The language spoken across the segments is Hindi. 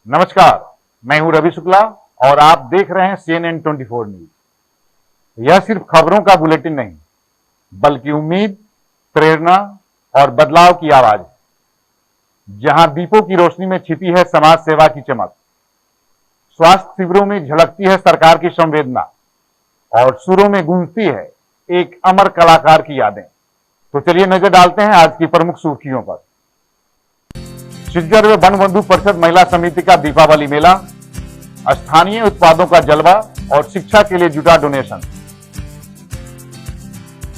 नमस्कार, मैं हूं रवि शुक्ला और आप देख रहे हैं CNN 24 न्यूज। यह सिर्फ खबरों का बुलेटिन नहीं, बल्कि उम्मीद, प्रेरणा और बदलाव की आवाज है। जहां दीपों की रोशनी में छिपी है समाज सेवा की चमक, स्वास्थ्य शिविरों में झलकती है सरकार की संवेदना और सुरों में गूंजती है एक अमर कलाकार की यादें। तो चलिए नजर डालते हैं आज की प्रमुख सुर्खियों पर। सिलचर में वन बंधु परिषद महिला समिति का दीपावली मेला, स्थानीय उत्पादों का जलवा और शिक्षा के लिए जुटा डोनेशन।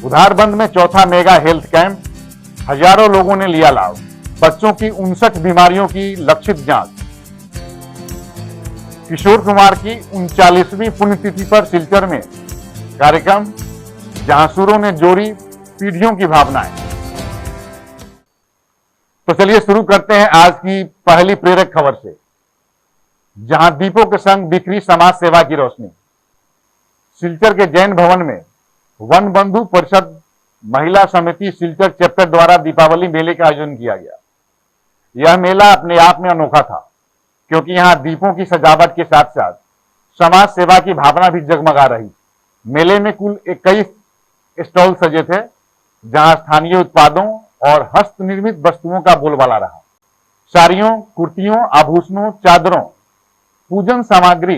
उधारबंद में चौथा मेगा हेल्थ कैंप, हजारों लोगों ने लिया लाभ। बच्चों की 59 बीमारियों की लक्षित जांच। किशोर कुमार की 39वीं पुण्यतिथि पर सिलचर में कार्यक्रम, जहां सुरों ने जोड़ी पीढ़ियों की भावनाएं। तो चलिए शुरू करते हैं आज की पहली प्रेरक खबर से, जहां दीपों के संग बिखरी समाज सेवा की रोशनी। सिलचर के जैन भवन में वन बंधु परिषद महिला समिति सिलचर चैप्टर द्वारा दीपावली मेले का आयोजन किया गया। यह मेला अपने आप में अनोखा था, क्योंकि यहां दीपों की सजावट के साथ साथ समाज सेवा की भावना भी जगमगा रही। मेले में कुल 21 स्टॉल सजे थे, जहां स्थानीय उत्पादों और हस्त निर्मित वस्तुओं का बोलबाला रहा। साड़ियों, कुर्तियों, आभूषणों, चादरों, पूजन सामग्री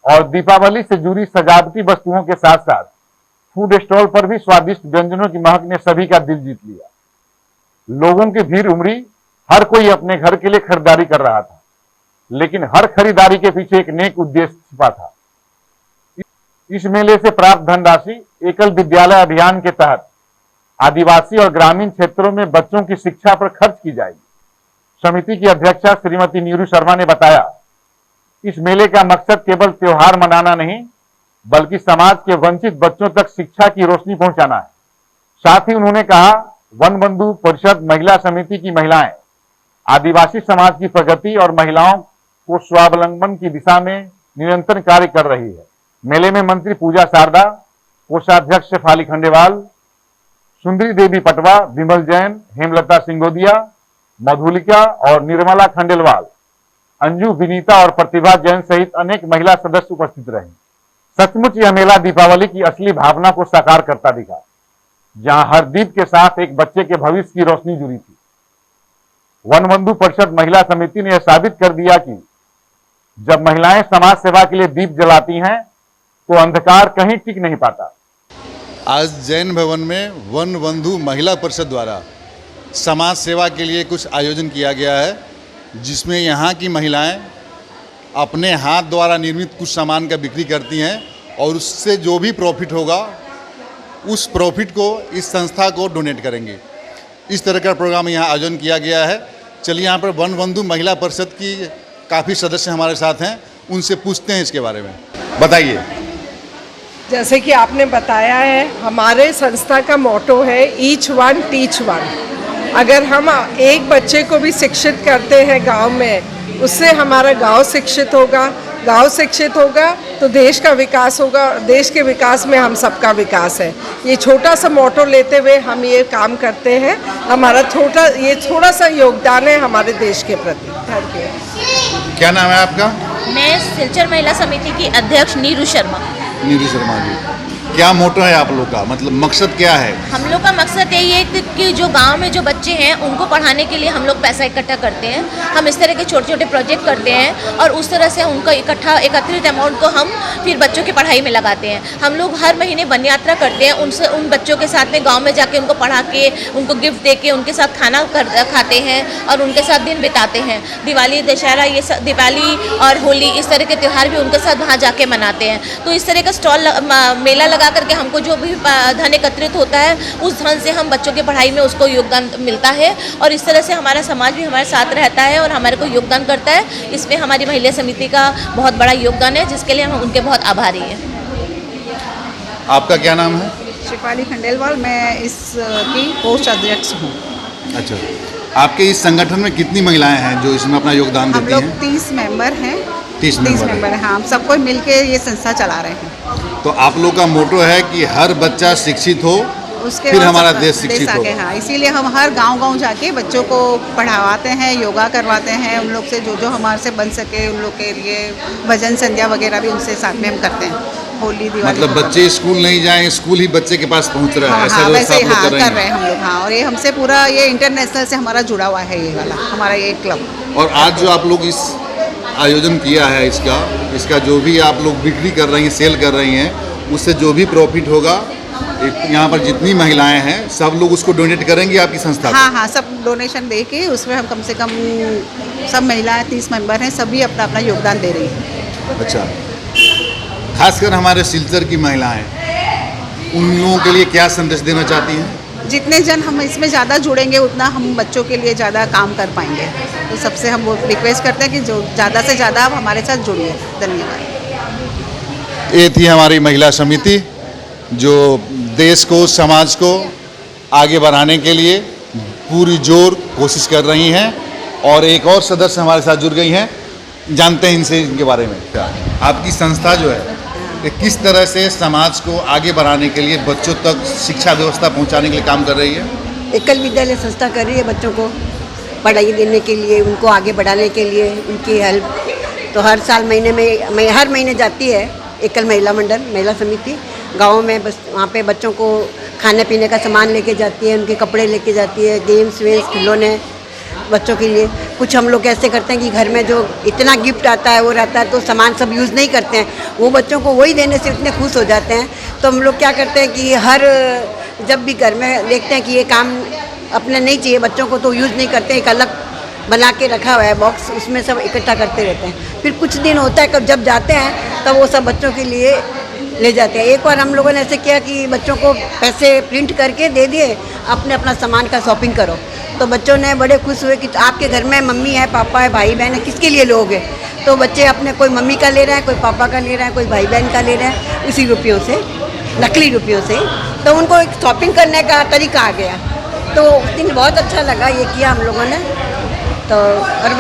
और दीपावली से जुड़ी सजावटी वस्तुओं के साथ साथ फूड स्टॉल पर भी स्वादिष्ट व्यंजनों की महक ने सभी का दिल जीत लिया। लोगों की भीड़ उमड़ी, हर कोई अपने घर के लिए खरीदारी कर रहा था, लेकिन हर खरीदारी के पीछे एक नेक उद्देश्य छिपा था। इस मेले से प्राप्त धनराशि एकल विद्यालय अभियान के तहत आदिवासी और ग्रामीण क्षेत्रों में बच्चों की शिक्षा पर खर्च की जाएगी। समिति की अध्यक्षा श्रीमती नीरू शर्मा ने बताया, इस मेले का मकसद केवल त्योहार मनाना नहीं, बल्कि समाज के वंचित बच्चों तक शिक्षा की रोशनी पहुंचाना है। साथ ही उन्होंने कहा, वन बंधु परिषद महिला समिति की महिलाएं आदिवासी समाज की प्रगति और महिलाओं को स्वावलंबन की दिशा में निरंतर कार्य कर रही है। मेले में मंत्री पूजा शारदा, कोषाध्यक्ष शेफाली खंडेवाल, सुंदरी देवी पटवा, विमल जैन, हेमलता सिंगोदिया, मधुलिका और निर्मला खंडेलवाल, अंजू, विनीता और प्रतिभा जैन सहित अनेक महिला सदस्य उपस्थित रहे। सचमुच यह मेला दीपावली की असली भावना को साकार करता दिखा, जहां हर दीप के साथ एक बच्चे के भविष्य की रोशनी जुड़ी थी। वन बंधु परिषद महिला समिति ने यह साबित कर दिया कि जब महिलाएं समाज सेवा के लिए दीप जलाती हैं, तो अंधकार कहीं टिक नहीं पाता। आज जैन भवन में वन बंधु महिला परिषद द्वारा समाज सेवा के लिए कुछ आयोजन किया गया है, जिसमें यहाँ की महिलाएं अपने हाथ द्वारा निर्मित कुछ सामान का बिक्री करती हैं और उससे जो भी प्रॉफिट होगा उस प्रॉफिट को इस संस्था को डोनेट करेंगे। इस तरह का प्रोग्राम यहाँ आयोजन किया गया है। चलिए यहाँ पर वन बंधु महिला परिषद की काफ़ी सदस्य हमारे साथ हैं, उनसे पूछते हैं इसके बारे में। बताइए। जैसे कि आपने बताया है, हमारे संस्था का मोटो है ईच वन टीच वन। अगर हम एक बच्चे को भी शिक्षित करते हैं गांव में, उससे हमारा गांव शिक्षित होगा, गांव शिक्षित होगा तो देश का विकास होगा और देश के विकास में हम सबका विकास है। ये छोटा सा मोटो लेते हुए हम ये काम करते हैं। हमारा थोड़ा सा योगदान है हमारे देश के प्रति। Thank you. क्या नाम है आपका? मैं सिलचर महिला समिति की अध्यक्ष नीरू शर्मा। नीरू शर्मा जी, क्या मोटो है आप लोग का, मतलब मकसद क्या है? हम लोग का मकसद यही है कि जो गांव में जो बच्चे हैं उनको पढ़ाने के लिए हम लोग पैसा इकट्ठा करते हैं। हम इस तरह के छोटे छोटे प्रोजेक्ट करते हैं और उस तरह से उनका एकत्रित अमाउंट को हम फिर बच्चों की पढ़ाई में लगाते हैं। हम लोग हर महीने वन यात्रा करते हैं, उन बच्चों के साथ में गाँव में जाके उनको पढ़ा के, उनको गिफ्ट दे के, उनके साथ खाना खाते हैं और उनके साथ दिन बिताते हैं। दिवाली, दशहरा, ये सब, दिवाली और होली, इस तरह के त्यौहार भी उनके साथ वहाँ जाके मनाते हैं। तो इस तरह का स्टॉल मेला लगा करके हमको जो भी धन एकत्रित होता है, उस धन से हम बच्चों की पढ़ाई में उसको योगदान मिलता है और इस तरह से हमारा समाज भी हमारे साथ रहता है और हमारे को योगदान करता है। इसमें हमारी महिला समिति का बहुत बड़ा योगदान है, जिसके लिए हम उनके बहुत आभारी हैं। आपका क्या नाम है? शेफाली खंडेलवाल, मैं इसकी कोषाध्यक्ष हूँ। अच्छा, आपके इस संगठन में कितनी महिलाएं हैं जो इसमें अपना योगदान देती हैं? हम लोग 30 मेंबर हैं। 30 मेंबर हैं। हाँ, हम सबको मिलके ये संस्था चला रहे हैं। तो आप लोग का मोटो है कि हर बच्चा शिक्षित हो उसके फिर बाद हमारा सब देश शिक्षित आगे, होगा। हाँ, इसीलिए हम हर गांव-गांव जाके बच्चों को पढ़ावाते हैं, योगा करवाते हैं, उन लोग से जो हमारे से बन सके उन लोग के लिए भजन संध्या वगैरह भी उनसे साथ में हम करते हैं। होली दिवाली मतलब बच्चे स्कूल नहीं जाएं, स्कूल ही बच्चे के पास पहुंच रहा है, हाँ ऐसा हाँ व्यवस्था वैसे आप लोग हाँ कर रहे कर रहे हैं। हैं हम लोग, हाँ। और ये हमसे पूरा ये इंटरनेशनल से हमारा जुड़ा हुआ है ये वाला हमारा ये क्लब। और आज जो आप लोग इस आयोजन किया है इसका जो भी आप लोग बिक्री कर रही हैं, सेल कर रही हैं, उससे जो भी प्रॉफिट होगा यहाँ पर जितनी महिलाएं हैं सब लोग उसको डोनेट करेंगी आपकी संस्था को? हाँ हाँ सब डोनेशन दे के उसमें हम कम से कम सब महिलाएं 30 मेंबर हैं, सभी अपना अपना योगदान दे रही हैं। अच्छा, खासकर हमारे सिलचर की महिलाएं, उन लोगों के लिए क्या संदेश देना चाहती हैं? जितने जन हम इसमें ज़्यादा जुड़ेंगे उतना हम बच्चों के लिए ज़्यादा काम कर पाएंगे। तो सबसे हम वो रिक्वेस्ट करते हैं कि जो ज़्यादा से ज़्यादा आप हमारे साथ जुड़िए। धन्यवाद। ये थी हमारी महिला समिति जो देश को, समाज को आगे बढ़ाने के लिए पूरी जोर कोशिश कर रही हैं। और एक और सदस्य हमारे साथ जुड़ गई हैं, जानते हैं इनसे इनके बारे में। आपकी संस्था जो है ये किस तरह से समाज को आगे बढ़ाने के लिए बच्चों तक शिक्षा व्यवस्था पहुंचाने के लिए काम कर रही है? एकल विद्यालय संस्था कर रही है बच्चों को पढ़ाई देने के लिए, उनको आगे बढ़ाने के लिए, उनकी हेल्प। तो हर साल हर महीने जाती है एकल महिला मंडल, महिला समिति गाँव में। बस वहाँ पे बच्चों को खाने पीने का सामान लेके जाती है, उनके कपड़े लेके जाती है, गेम्स वेम्स खिलौने बच्चों के लिए। कुछ हम लोग ऐसे करते हैं कि घर में जो इतना गिफ्ट आता है वो रहता है तो सामान सब यूज़ नहीं करते हैं, वो बच्चों को वही देने से इतने खुश हो जाते हैं। तो हम लोग क्या करते हैं कि जब भी घर में देखते हैं कि ये काम अपने नहीं चाहिए बच्चों को तो यूज़ नहीं करते, एक अलग बना के रखा हुआ है बॉक्स, उसमें सब इकट्ठा करते रहते हैं। फिर कुछ दिन होता है जब जाते हैं तब वो सब बच्चों के लिए ले जाते हैं। एक बार हम लोगों ने ऐसे किया कि बच्चों को पैसे प्रिंट करके दे दिए, अपना सामान का शॉपिंग करो। तो बच्चों ने बड़े खुश हुए कि आपके घर में मम्मी है, पापा है, भाई बहन है, किसके लिए लोगे? तो बच्चे अपने कोई मम्मी का ले रहे हैं, कोई पापा का ले रहे हैं, कोई भाई बहन का ले रहे हैं, उसी रुपयों से, नकली रुपयों से। तो उनको एक शॉपिंग करने का तरीका आ गया। तो उस दिन बहुत अच्छा लगा ये किया हम लोगों ने। तो और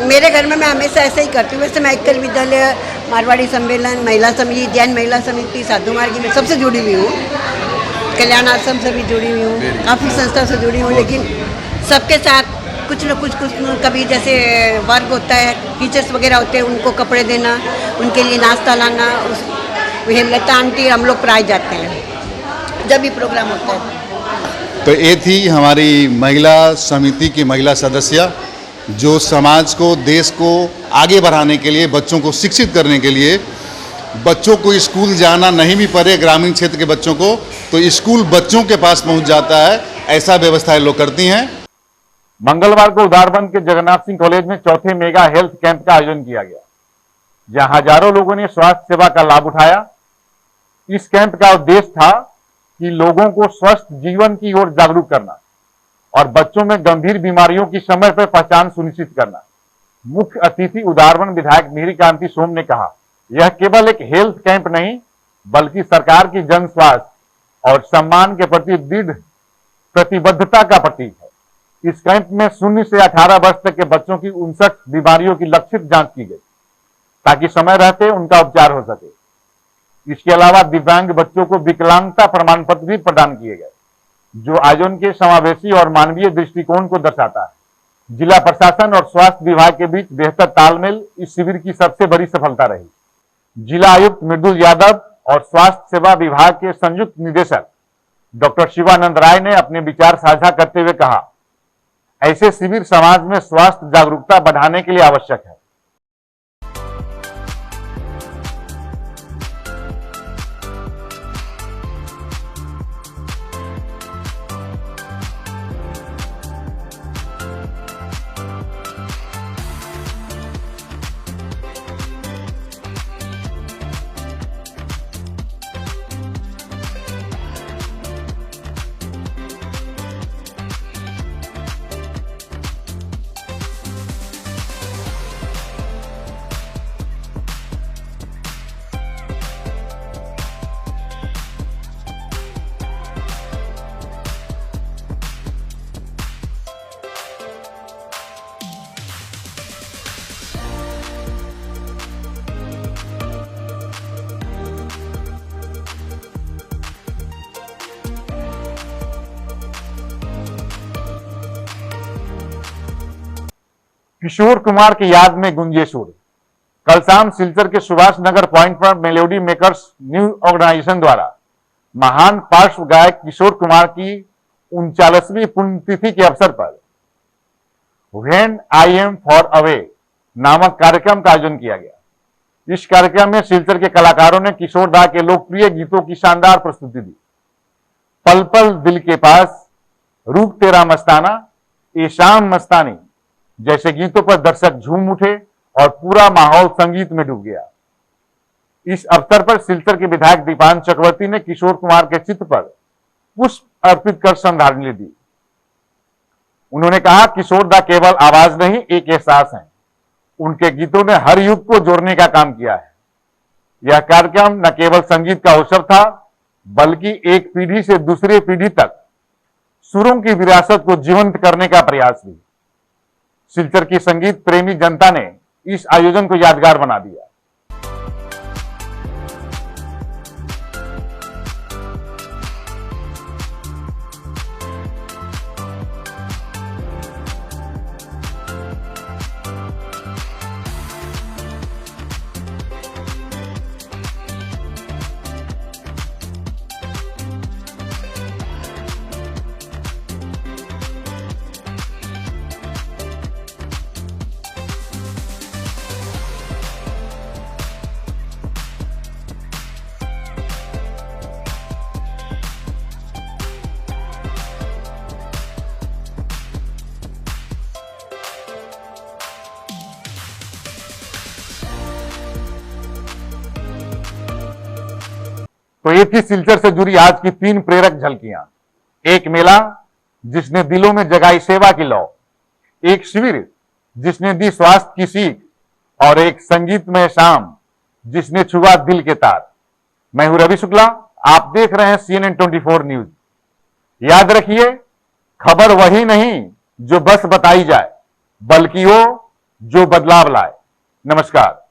मेरे घर में मैं हमेशा ऐसे ही करती हूँ। वैसे मैं एकल विद्यालय, मारवाड़ी सम्मेलन, महिला समिति, जैन महिला समिति, साधु मार्गी में सबसे जुड़ी हुई हूँ, कल्याण आश्रम से भी जुड़ी हुई हूँ, काफ़ी संस्था से जुड़ी हूँ। लेकिन सबके साथ कुछ न कुछ कभी जैसे वर्क होता है, टीचर्स वगैरह होते हैं, उनको कपड़े देना, उनके लिए नाश्ता लाना, लता आंटी हम लोग प्राइज जाते हैं जब भी प्रोग्राम होता है। तो ये थी हमारी महिला समिति की महिला सदस्य जो समाज को, देश को आगे बढ़ाने के लिए, बच्चों को शिक्षित करने के लिए, बच्चों को स्कूल जाना नहीं भी पड़े, ग्रामीण क्षेत्र के बच्चों को, तो स्कूल बच्चों के पास पहुंच जाता है, ऐसा व्यवस्था ये लोग करती हैं। मंगलवार को उदारबंद के जगन्नाथ सिंह कॉलेज में चौथे मेगा हेल्थ कैंप का आयोजन किया गया, जहां हजारों लोगों ने स्वास्थ्य सेवा का लाभ उठाया। इस कैंप का उद्देश्य था कि लोगों को स्वस्थ जीवन की ओर जागरूक करना और बच्चों में गंभीर बीमारियों की समय पर पहचान सुनिश्चित करना। मुख्य अतिथि उदारबंद विधायक मिहिर कांति सोम ने कहा, यह केवल एक हेल्थ कैंप नहीं बल्कि सरकार की जन स्वास्थ्य और सम्मान के प्रति दृढ़ प्रतिबद्धता का प्रतीक है। इस कैंप में 0 से 18 वर्ष तक के बच्चों की 59 बीमारियों की लक्षित जांच की गई ताकि समय रहते उनका उपचार हो सके। इसके अलावा दिव्यांग बच्चों को विकलांगता प्रमाण पत्र भी प्रदान किए गए, जो आयोजन के समावेशी और मानवीय दृष्टिकोण को दर्शाता है। जिला प्रशासन और स्वास्थ्य विभाग के बीच बेहतर तालमेल इस शिविर की सबसे बड़ी सफलता रही। जिला आयुक्त मृदुल यादव और स्वास्थ्य सेवा विभाग के संयुक्त निदेशक डॉक्टर शिवानंद राय ने अपने विचार साझा करते हुए कहा, ऐसे शिविर समाज में स्वास्थ्य जागरूकता बढ़ाने के लिए आवश्यक है। किशोर कुमार की याद में गूंजे सुर। कल शाम सिलचर के सुभाष नगर पॉइंट पर मेलोडी मेकर्स न्यू ऑर्गेनाइजेशन द्वारा महान पार्श्व गायक किशोर कुमार की 39वीं पुण्यतिथि के अवसर पर when I am for away नामक कार्यक्रम का आयोजन किया गया। इस कार्यक्रम में सिलचर के कलाकारों ने किशोर दा के लोकप्रिय गीतों की शानदार प्रस्तुति दी। पल पल दिल के पास, रूप तेरा मस्ताना, ए शाम मस्तानी जैसे गीतों पर दर्शक झूम उठे और पूरा माहौल संगीत में डूब गया। इस अवसर पर सिलचर के विधायक दीपान चक्रवर्ती ने किशोर कुमार के चित्र पर पुष्प अर्पित कर श्रद्धांजलि दी। उन्होंने कहा, किशोर दा केवल आवाज नहीं, एक एहसास है। उनके गीतों ने हर युग को जोड़ने का काम किया है। यह कार्यक्रम न केवल संगीत का अवसर था, बल्कि एक पीढ़ी से दूसरी पीढ़ी तक सुरों की विरासत को जीवंत करने का प्रयास भी। सिलचर की संगीत प्रेमी जनता ने इस आयोजन को यादगार बना दिया। तो ये थी सिलचर से जुड़ी आज की 3 प्रेरक झलकियां। एक मेला जिसने दिलों में जगाई सेवा की लौ, एक शिविर जिसने दी स्वास्थ्य की सीख, और एक संगीतमय शाम जिसने छुआ दिल के तार। मैं हूं रवि शुक्ला, आप देख रहे हैं CNN 24 न्यूज। याद रखिए, खबर वही नहीं जो बस बताई जाए, बल्कि वो जो बदलाव लाए। नमस्कार।